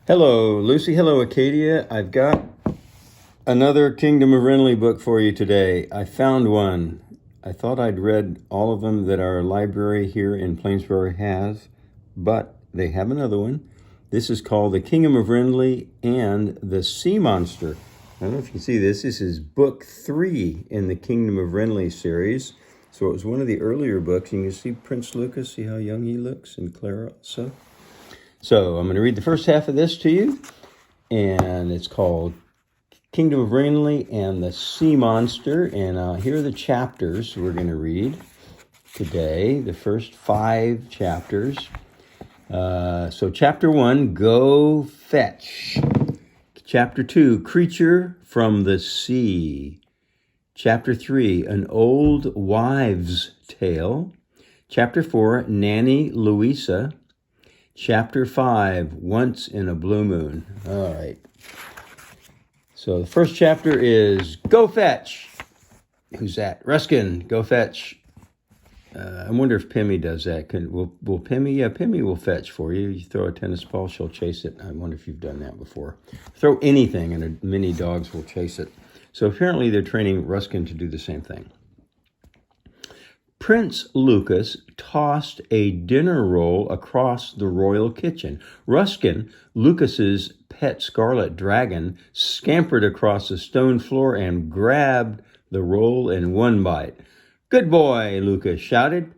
Hello, Lucy. Hello, Acadia. I've got another Kingdom of Wrenly book for you today. I found one. I thought I'd read all of them that our library here in Plainsboro has, but they have another one. This is called The Kingdom of Wrenly and the Sea Monster. I don't know if you can see this. This is book 3 in the Kingdom of Wrenly series. So it was one of the earlier books. You can see Prince Lucas, see how young he looks, and Clara also. So I'm going to read the first half of this to you, and it's called Kingdom of Wrenly and the Sea Monster, and here are the chapters we're going to read today, the first 5 chapters. So chapter 1, Go Fetch. Chapter 2, Creature from the Sea. Chapter 3, An Old Wives' Tale. Chapter 4, Nanny Louisa. Chapter 5, Once in a Blue Moon. All right. So the first chapter is Go Fetch. Who's that? Ruskin, go fetch. I wonder if Pimmy does that. Will Pimmy? Yeah, Pimmy will fetch for you. You throw a tennis ball, she'll chase it. I wonder if you've done that before. Throw anything and many dogs will chase it. So apparently they're training Ruskin to do the same thing. Prince Lucas tossed a dinner roll across the royal kitchen. Ruskin, Lucas's pet scarlet dragon, scampered across the stone floor and grabbed the roll in one bite. "Good boy," Lucas shouted.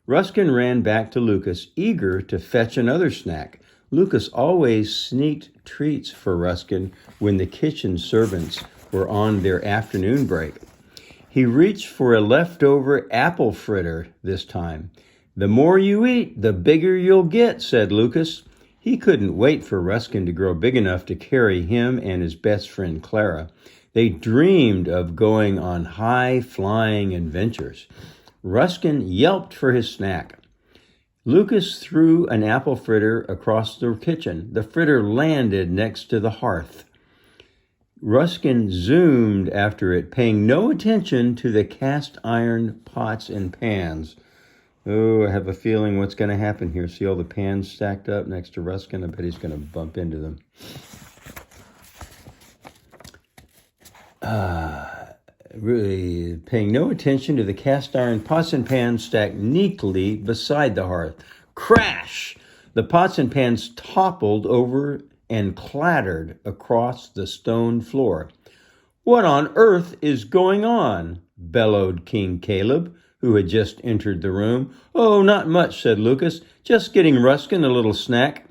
Ruskin ran back to Lucas, eager to fetch another snack. Lucas always sneaked treats for Ruskin when the kitchen servants were on their afternoon break. He reached for a leftover apple fritter this time. "The more you eat, the bigger you'll get," said Lucas. He couldn't wait for Ruskin to grow big enough to carry him and his best friend Clara. They dreamed of going on high-flying adventures. Ruskin yelped for his snack. Lucas threw an apple fritter across the kitchen. The fritter landed next to the hearth. Ruskin zoomed after it, paying no attention to the cast iron pots and pans. Oh, I have a feeling what's going to happen here. See all the pans stacked up next to Ruskin? I bet he's going to bump into them. Really paying no attention to the cast iron pots and pans stacked neatly beside the hearth. Crash! The pots and pans toppled over and clattered across the stone floor. "What on earth is going on?" bellowed King Caleb, who had just entered the room. "Oh, not much," said Lucas. "Just getting Ruskin a little snack."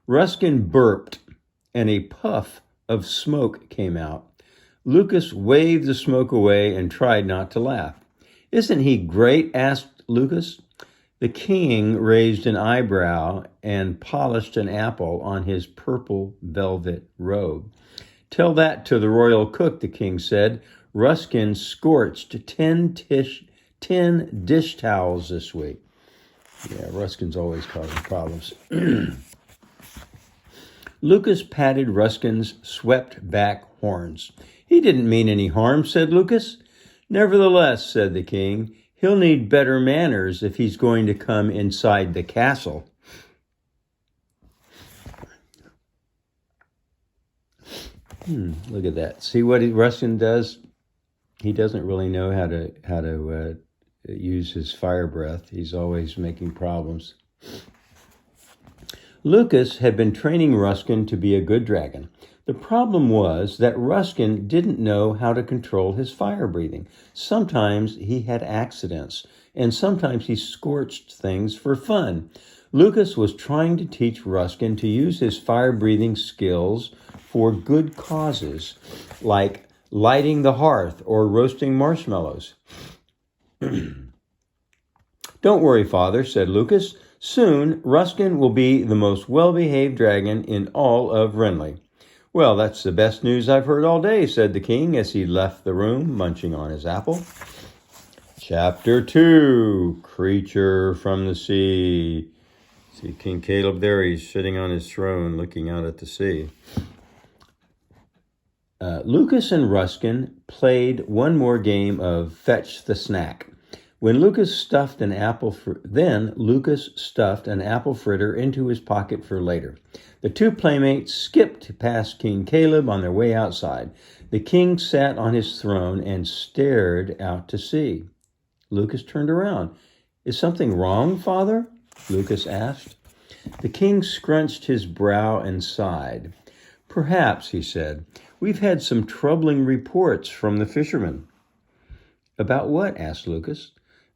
Ruskin burped, and a puff of smoke came out. Lucas waved the smoke away and tried not to laugh. "Isn't he great?" asked Lucas. The king raised an eyebrow and polished an apple on his purple velvet robe. "Tell that to the royal cook," the king said. "Ruskin scorched 10 dish towels this week." Yeah, Ruskin's always causing problems. Lucas patted Ruskin's swept-back horns. "He didn't mean any harm," said Lucas. "Nevertheless," said the king, "he'll need better manners if he's going to come inside the castle." Look at that. See what Ruskin does? He doesn't really know how to use his fire breath. He's always making problems. Lucas had been training Ruskin to be a good dragon. The problem was that Ruskin didn't know how to control his fire breathing. Sometimes he had accidents, and sometimes he scorched things for fun. Lucas was trying to teach Ruskin to use his fire breathing skills for good causes, like lighting the hearth or roasting marshmallows. "Don't worry, Father," said Lucas. "Soon, Ruskin will be the most well-behaved dragon in all of Wrenly." "Well, that's the best news I've heard all day," said the king as he left the room, munching on his apple. Chapter 2, Creature from the Sea. See King Caleb there, he's sitting on his throne looking out at the sea. Lucas and Ruskin played one more game of Fetch the Snack. Lucas stuffed an apple fritter into his pocket for later. The two playmates skipped past King Caleb on their way outside. The king sat on his throne and stared out to sea. Lucas turned around. "Is something wrong, Father?" Lucas asked. The king scrunched his brow and sighed. "Perhaps," he said. "We've had some troubling reports from the fishermen." "About what?" asked Lucas.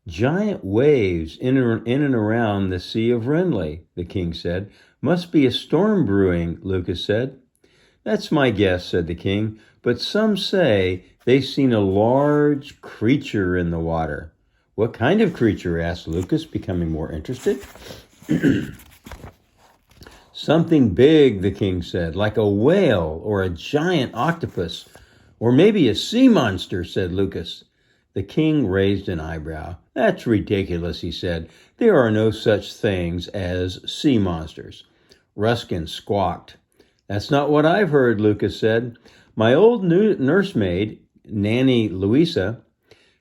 "Giant waves in and around the Sea of Wrenly," the king said. "Must be a storm brewing," Lucas said. "That's my guess," said the king, "but some say they've seen a large creature in the water." "What kind of creature?" asked Lucas, becoming more interested. "Something big," the king said, "like a whale or a giant octopus, or maybe a sea monster," said Lucas. The king raised an eyebrow. "That's ridiculous," he said. "There are no such things as sea monsters." Ruskin squawked. "That's not what I've heard," Lucas said. "My old nursemaid, Nanny Louisa,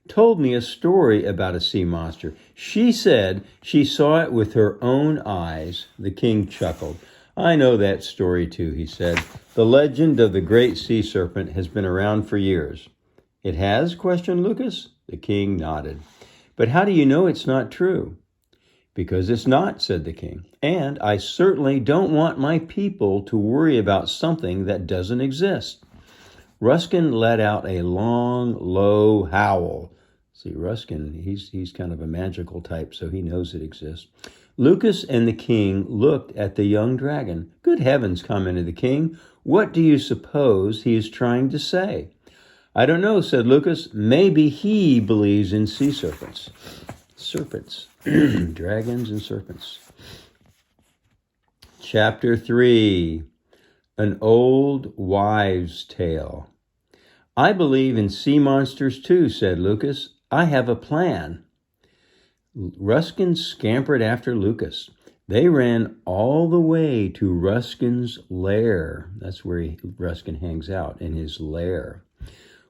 told me a story about a sea monster. She said she saw it with her own eyes." The king chuckled. "I know that story too," he said. "The legend of the great sea serpent has been around for years." "It has?" questioned Lucas. The king nodded. "But how do you know it's not true?" "Because it's not," said the king. "And I certainly don't want my people to worry about something that doesn't exist." Ruskin let out a long, low howl. See, Ruskin, he's kind of a magical type, so he knows it exists. Lucas and the king looked at the young dragon. "Good heavens," commented the king. "What do you suppose he is trying to say?" "I don't know," said Lucas. "Maybe he believes in sea serpents." Serpents. Dragons and serpents. Chapter 3. An Old Wives' Tale. "I believe in sea monsters too," said Lucas. "I have a plan." Ruskin scampered after Lucas. They ran all the way to Ruskin's lair. That's where Ruskin hangs out, in his lair.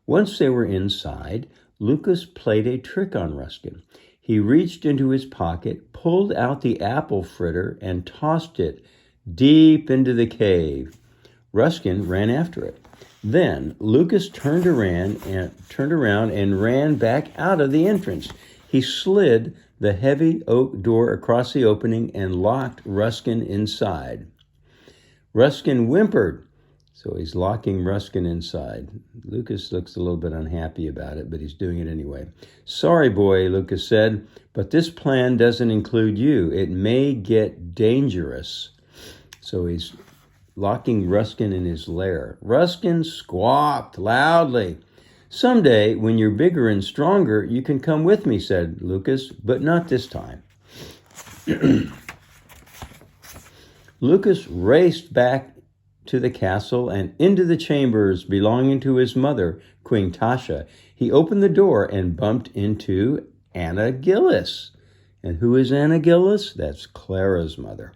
Once they were inside, Lucas played a trick on Ruskin. He reached into his pocket, pulled out the apple fritter, and tossed it deep into the cave. Ruskin ran after it. Then Lucas turned around and ran back out of the entrance. He slid the heavy oak door across the opening and locked Ruskin inside. Ruskin whimpered, so he's locking Ruskin inside. Lucas looks a little bit unhappy about it, but he's doing it anyway. "Sorry, boy," Lucas said, "but this plan doesn't include you. It may get dangerous." So he's locking Ruskin in his lair. Ruskin squawked loudly. "Someday, when you're bigger and stronger, you can come with me," said Lucas, "but not this time." Lucas raced back to the castle and into the chambers belonging to his mother, Queen Tasha. He opened the door and bumped into Anna Gillis. And who is Anna Gillis? That's Clara's mother.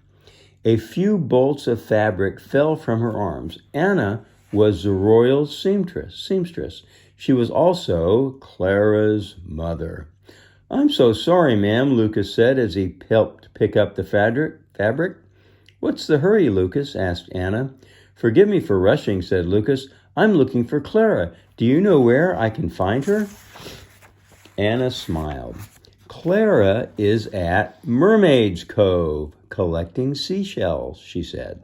A few bolts of fabric fell from her arms. Anna was the royal seamstress. She was also Clara's mother. "I'm so sorry, ma'am," Lucas said as he helped pick up the fabric. "What's the hurry, Lucas?" asked Anna. "Forgive me for rushing," said Lucas. "I'm looking for Clara. Do you know where I can find her?" Anna smiled. "Clara is at Mermaid's Cove, collecting seashells," she said.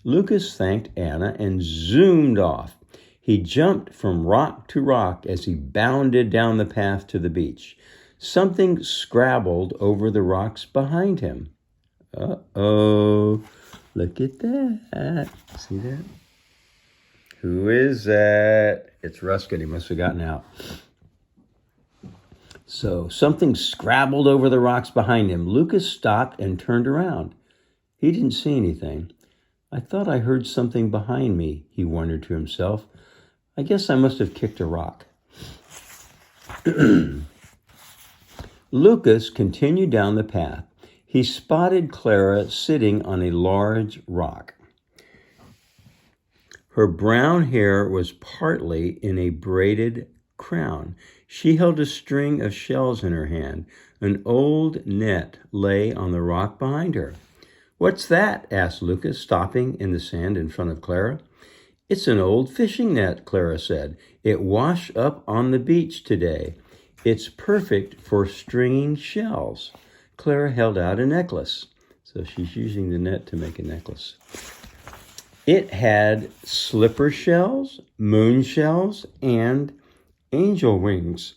Lucas thanked Anna and zoomed off. He jumped from rock to rock as he bounded down the path to the beach. Something scrabbled over the rocks behind him. Uh-oh, look at that. See that? Who is that? It's Ruskin. He must have gotten out. So something scrabbled over the rocks behind him. Lucas stopped and turned around. He didn't see anything. "I thought I heard something behind me," he wondered to himself. "I guess I must have kicked a rock." Lucas continued down the path. He spotted Clara sitting on a large rock. Her brown hair was partly in a braided crown. She held a string of shells in her hand. An old net lay on the rock behind her. What's that? Asked Lucas, stopping in the sand in front of Clara. It's an old fishing net, Clara said. It washed up on the beach today. It's perfect for stringing shells. Clara held out a necklace. So she's using the net to make a necklace. It had slipper shells, moon shells, and angel wings.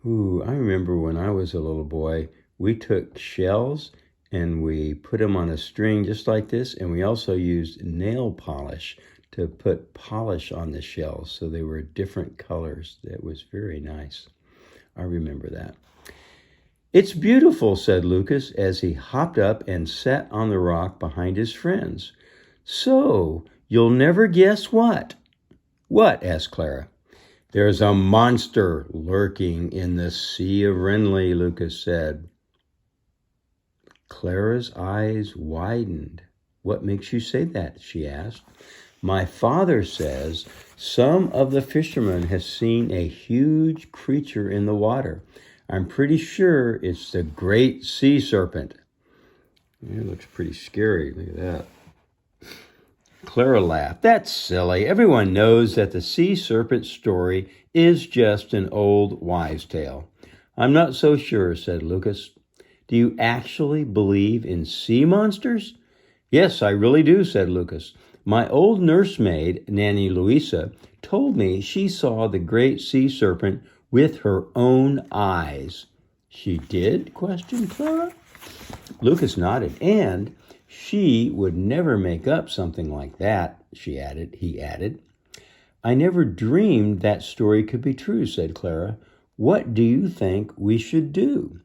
Ooh, I remember when I was a little boy, we took shells and we put them on a string just like this, and we also used nail polish to put polish on the shells so they were different colors. That was very nice. I remember that. It's beautiful, said Lucas as he hopped up and sat on the rock behind his friends. So, you'll never guess what? What? Asked Clara. There's a monster lurking in the Sea of Wrenly, Lucas said. Clara's eyes widened. What makes you say that? She asked. My father says some of the fishermen have seen a huge creature in the water. I'm pretty sure it's the great sea serpent. It looks pretty scary. Look at that. Clara laughed. That's silly. Everyone knows that the sea serpent story is just an old wives' tale. I'm not so sure, said Lucas. Do you actually believe in sea monsters? Yes, I really do, said Lucas. My old nursemaid, Nanny Louisa, told me she saw the great sea serpent with her own eyes. She did? Questioned Clara. Lucas nodded. And she would never make up something like that, he added. I never dreamed that story could be true, said Clara. What do you think we should do?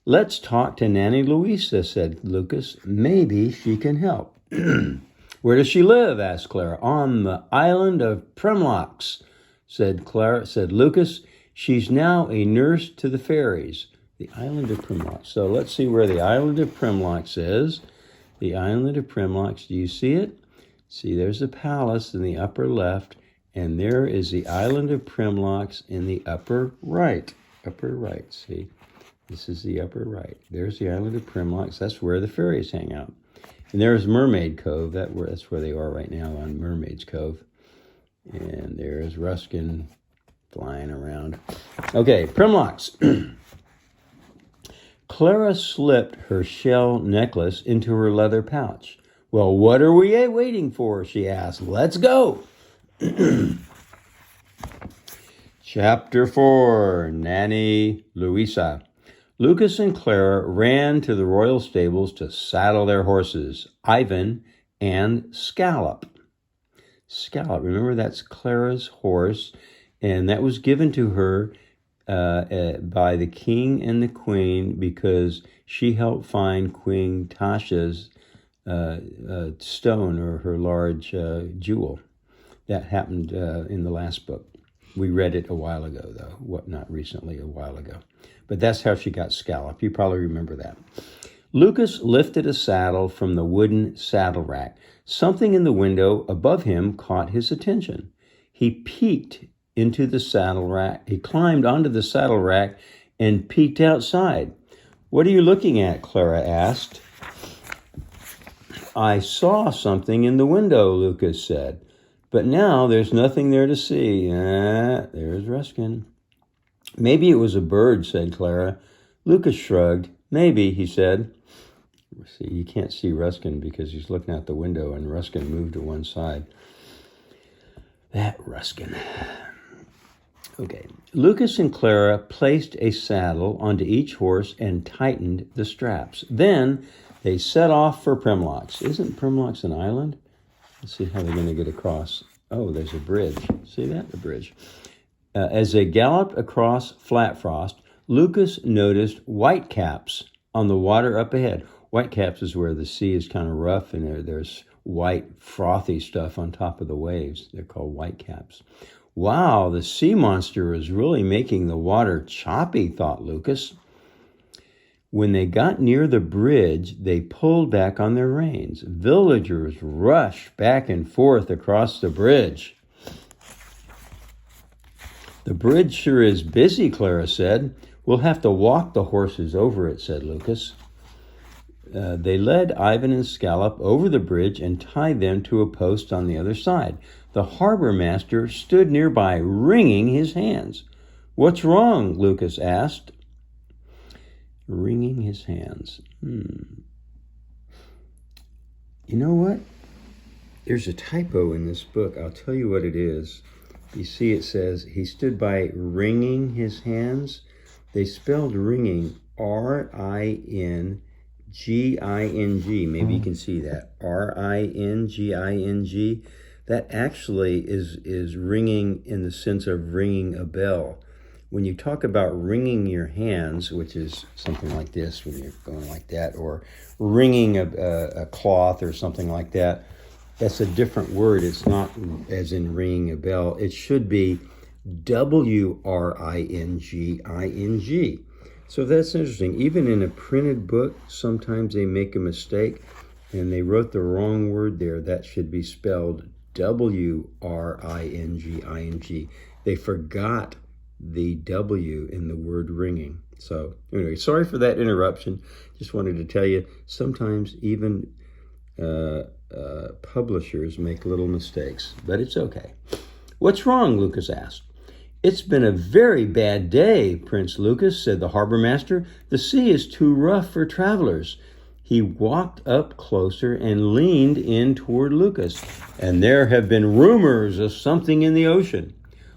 Let's talk to Nanny Louisa, said Lucas. Maybe she can help. Where does she live? Asked Clara. On the island of Premlocks, said Lucas. She's now a nurse to the fairies. The island of Premlocks. So let's see where the island of Premlocks is. The island of Premlocks, do you see it? See, there's a palace in the upper left, and there is the island of Premlocks in the upper right. Upper right, see? This is the upper right. There's the island of Premlocks. That's where the fairies hang out. And there's Mermaid Cove. That's where they are right now, on Mermaid's Cove. And there's Ruskin flying around. Okay, Premlocks. Clara slipped her shell necklace into her leather pouch. Well, what are we waiting for? She asked. Let's go. Chapter 4, Nanny Louisa. Lucas and Clara ran to the royal stables to saddle their horses, Ivan and Scallop. Scallop, remember that's Clara's horse, and that was given to her by the king and the queen because she helped find Queen Tasha's stone, or her large jewel. That happened in the last book. We read it a while ago, though. Not recently, a while ago. But that's how she got Scallop. You probably remember that. Lucas lifted a saddle from the wooden saddle rack. Something in the window above him caught his attention. He peeked into the saddle rack. He climbed onto the saddle rack and peeked outside. What are you looking at? Clara asked. I saw something in the window, Lucas said. But now there's nothing there to see. There's Ruskin. Maybe it was a bird, said Clara. Lucas shrugged. Maybe, he said. See, you can't see Ruskin because he's looking out the window, and Ruskin moved to one side. That Ruskin. Okay. Lucas and Clara placed a saddle onto each horse and tightened the straps. Then they set off for Premlocks. Isn't Premlocks an island? Let's see how they're going to get across. Oh, there's a bridge. See that? The bridge. As they galloped across Flatfrost, Lucas noticed whitecaps on the water up ahead. Whitecaps is where the sea is kind of rough and there's white, frothy stuff on top of the waves. They're called whitecaps. Wow, the sea monster is really making the water choppy, thought Lucas. When they got near the bridge, they pulled back on their reins. Villagers rushed back and forth across the bridge. The bridge sure is busy, Clara said. We'll have to walk the horses over it, said Lucas. They led Ivan and Scallop over the bridge and tied them to a post on the other side. The harbor master stood nearby, wringing his hands. "What's wrong?" Lucas asked. Wringing his hands. You know what? There's a typo in this book. I'll tell you what it is. You see, it says he stood by wringing his hands. They spelled wringing Ringing. Maybe you can see that. Ringing. That actually is ringing in the sense of ringing a bell. When you talk about wringing your hands, which is something like this when you're going like that, or wringing a cloth or something like that, that's a different word. It's not as in ringing a bell. It should be Wringing. So that's interesting. Even in a printed book, sometimes they make a mistake and they wrote the wrong word there. That should be spelled Wringing. They forgot the W in the word ringing. So anyway, sorry for that interruption. Just wanted to tell you, sometimes even publishers make little mistakes, but it's okay. "What's wrong?" Lucas asked. "It's been a very bad day, Prince Lucas," said the harbor master. "The sea is too rough for travelers." He walked up closer and leaned in toward Lucas. "And there have been rumors of something in the ocean."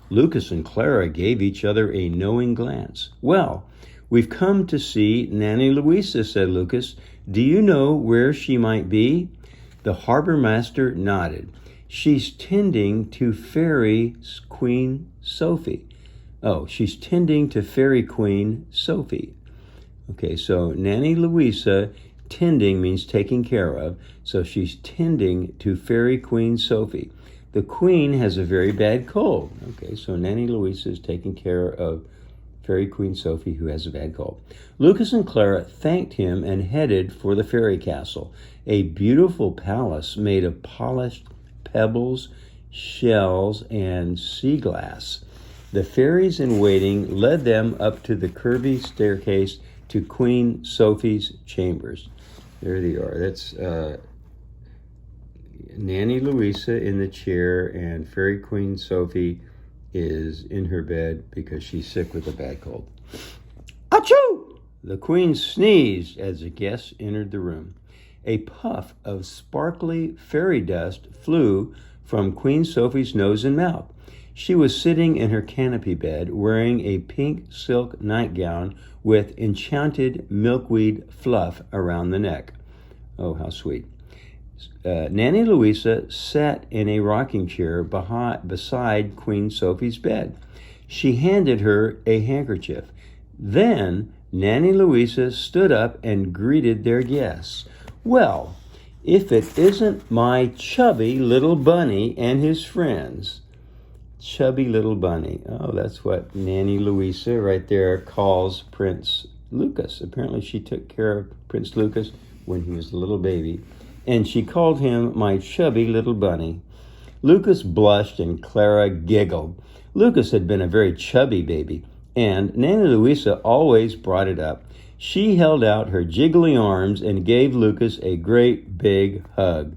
Lucas and Clara gave each other a knowing glance. "Well, we've come to see Nanny Louisa," said Lucas. "Do you know where she might be?" The harbor master nodded. "She's tending to Fairy Queen Sophie." Oh, she's tending to Fairy Queen Sophie. Okay, so Nanny Louisa, tending means taking care of. So she's tending to Fairy Queen Sophie. The queen has a very bad cold. Okay, so Nanny Louisa is taking care of Fairy Queen Sophie, who has a bad cold. Lucas and Clara thanked him and headed for the fairy castle, a beautiful palace made of polished pebbles, shells, and sea glass. The fairies in waiting led them up to the curvy staircase to Queen Sophie's chambers. There they are. That's Nanny Louisa in the chair, and Fairy Queen Sophie is in her bed because she's sick with a bad cold. Achoo! The queen sneezed as the guests entered the room. A puff of sparkly fairy dust flew from Queen Sophie's nose and mouth. She was sitting in her canopy bed wearing a pink silk nightgown with enchanted milkweed fluff around the neck. Oh, how sweet. Nanny Louisa sat in a rocking chair beside Queen Sophie's bed. She handed her a handkerchief. Then Nanny Louisa stood up and greeted their guests. "Well, if it isn't my chubby little bunny and his friends." Chubby little bunny. Oh, that's what Nanny Louisa right there calls Prince Lucas. Apparently she took care of Prince Lucas when he was a little baby, and she called him my chubby little bunny. Lucas blushed and Clara giggled. Lucas had been a very chubby baby, and Nanny Louisa always brought it up. She held out her jiggly arms and gave Lucas a great big hug.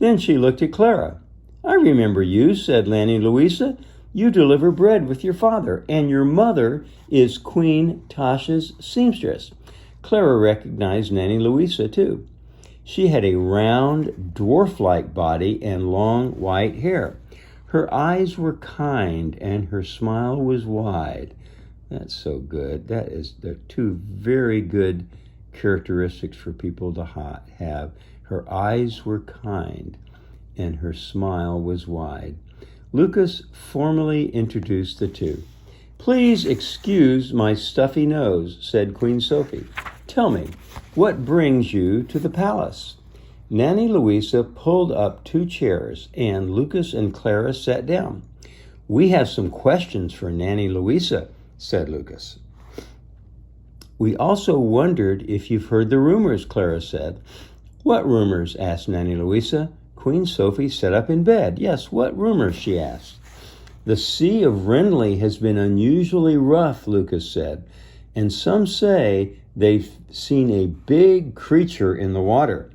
Then she looked at Clara. "I remember you," said Nanny Louisa. "You deliver bread with your father, and your mother is Queen Tasha's seamstress." Clara recognized Nanny Louisa, too. She had a round, dwarf-like body and long white hair. Her eyes were kind, and her smile was wide. That's so good. They're two very good characteristics for people to have. Her eyes were kind, and her smile was wide. Lucas formally introduced the two. "Please excuse my stuffy nose," said Queen Sophie. "Tell me, what brings you to the palace?" Nanny Louisa pulled up two chairs, and Lucas and Clara sat down. "We have some questions for Nanny Louisa," said Lucas. "We also wondered if you've heard the rumors," Clara said. "What rumors?" asked Nanny Louisa. Queen Sophie sat up in bed. "Yes, what rumors?" she asked. "The Sea of Wrenly has been unusually rough," Lucas said, "and some say they've seen a big creature in the water.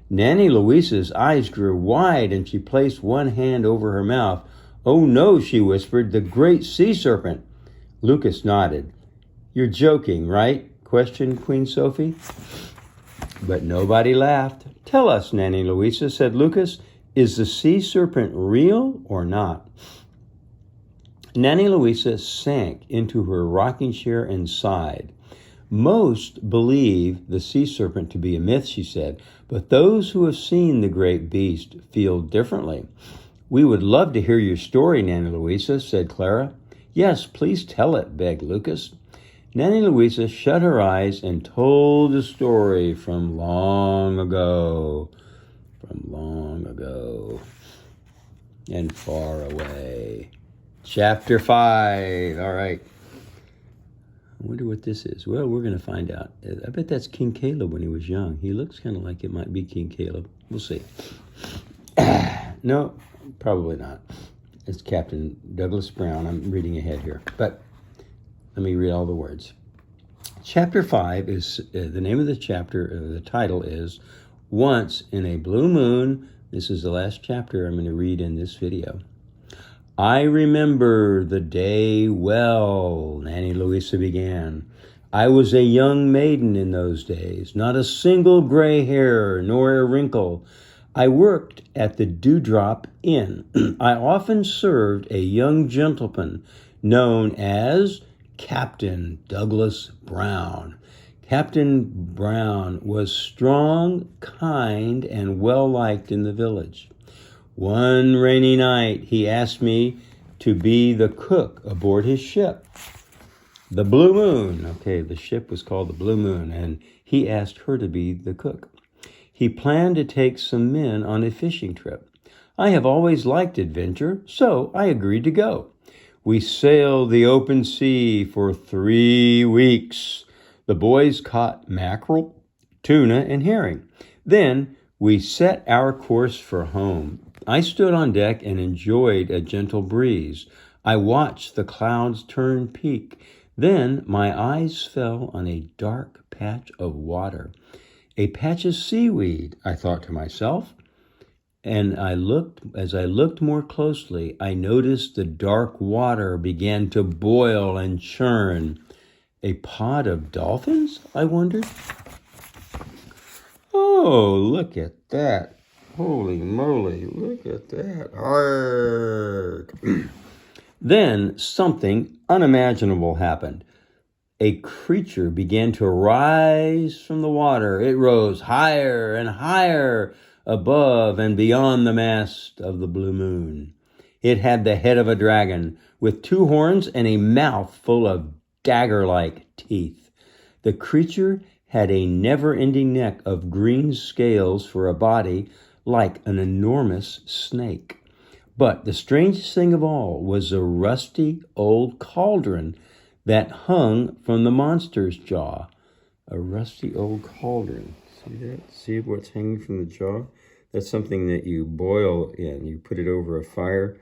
Nanny Louisa's eyes grew wide, and she placed one hand over her mouth. "Oh no," she whispered, "the great sea serpent." Lucas nodded. "You're joking, right?" questioned Queen Sophie. But nobody laughed. "Tell us, Nanny Louisa," said Lucas, "is the sea serpent real or not?" Nanny Louisa sank into her rocking chair and sighed. "Most believe the sea serpent to be a myth," she said, "but those who have seen the great beast feel differently." "We would love to hear your story, Nanny Louisa," said Clara. "Yes, please tell it," begged Lucas. Nanny Louisa shut her eyes and told the story from long ago and far away. Chapter 5. All right. I wonder what this is. Well, we're going to find out. I bet that's King Caleb when he was young. He looks kind of like it might be King Caleb. We'll see. No, probably not. It's Captain Douglas Brown. I'm reading ahead here. But let me read all the words. Chapter 5 is the name of the chapter. The title is Once in a Blue Moon. This is the last chapter I'm going to read in this video. "I remember the day well," Nanny Louisa began. "I was a young maiden in those days, not a single gray hair nor a wrinkle. I worked at the Dewdrop Inn. I often served a young gentleman known as Captain Douglas Brown. Captain Brown was strong, kind, and well-liked in the village. One rainy night, he asked me to be the cook aboard his ship, the Blue Moon." Okay, the ship was called the Blue Moon, and he asked her to be the cook. "He planned to take some men on a fishing trip. I have always liked adventure, so I agreed to go. We sailed the open sea for 3 weeks. The boys caught mackerel, tuna, and herring. Then we set our course for home. I stood on deck and enjoyed a gentle breeze. I watched the clouds turn peak. Then my eyes fell on a dark patch of water. A patch of seaweed, I thought to myself. And as I looked more closely, I noticed the dark water began to boil and churn. A pod of dolphins, I wondered. Oh, look at that. Holy moly, look at that. Arg. Then something unimaginable happened. A creature began to rise from the water. It rose higher and higher above and beyond the mast of the Blue Moon. It had the head of a dragon with 2 horns and a mouth full of dagger-like teeth. The creature had a never-ending neck of green scales for a body, like an enormous snake. But the strangest thing of all was a rusty old cauldron that hung from the monster's jaw. A rusty old cauldron. See that? See what's hanging from the jaw? That's something that you boil in. You put it over a fire,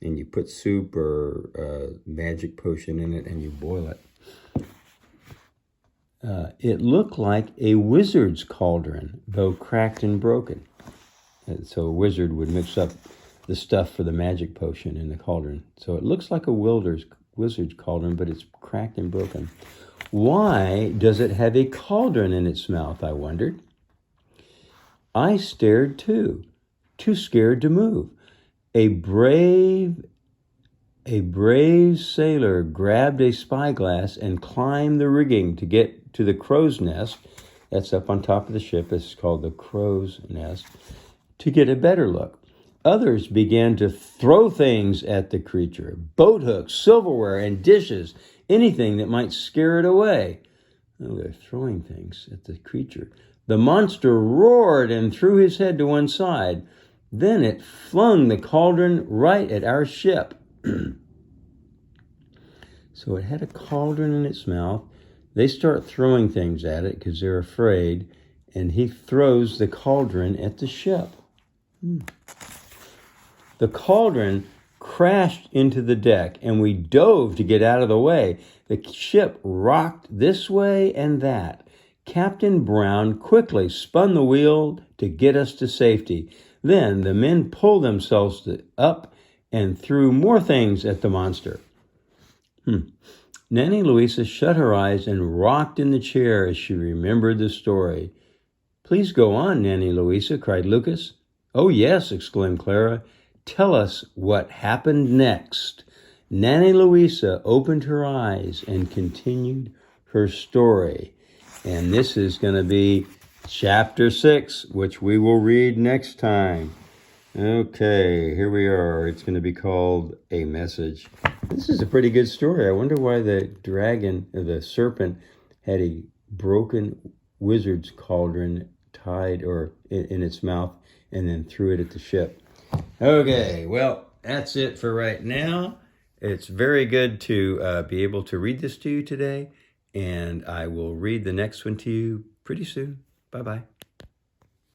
and you put soup or magic potion in it, and you boil it. It looked like a wizard's cauldron, though cracked and broken. And so a wizard would mix up the stuff for the magic potion in the cauldron. So it looks like a wizard's cauldron, but it's cracked and broken. Why does it have a cauldron in its mouth, I wondered. I stared too scared to move. A brave sailor grabbed a spyglass and climbed the rigging to get to the crow's nest. That's up on top of the ship. It's called the crow's nest, to get a better look. Others began to throw things at the creature, boat hooks, silverware, and dishes, anything that might scare it away. Oh, they're throwing things at the creature. The monster roared and threw his head to one side. Then it flung the cauldron right at our ship. So it had a cauldron in its mouth. They start throwing things at it because they're afraid, and he throws the cauldron at the ship. The cauldron crashed into the deck, and we dove to get out of the way. The ship rocked this way and that. Captain Brown quickly spun the wheel to get us to safety. Then the men pulled themselves up and threw more things at the monster. Nanny Louisa shut her eyes and rocked in the chair as she remembered the story. "Please go on, Nanny Louisa," cried Lucas. "Oh, yes," exclaimed Clara. "Tell us what happened next." Nanny Louisa opened her eyes and continued her story. And this is going to be chapter 6, which we will read next time. Okay, here we are. It's going to be called A Message. This is a pretty good story. I wonder why the dragon, or the serpent, had a broken wizard's cauldron tied or in its mouth and then threw it at the ship. Okay, well, that's it for right now. It's very good to be able to read this to you today, and I will read the next one to you pretty soon. Bye-bye.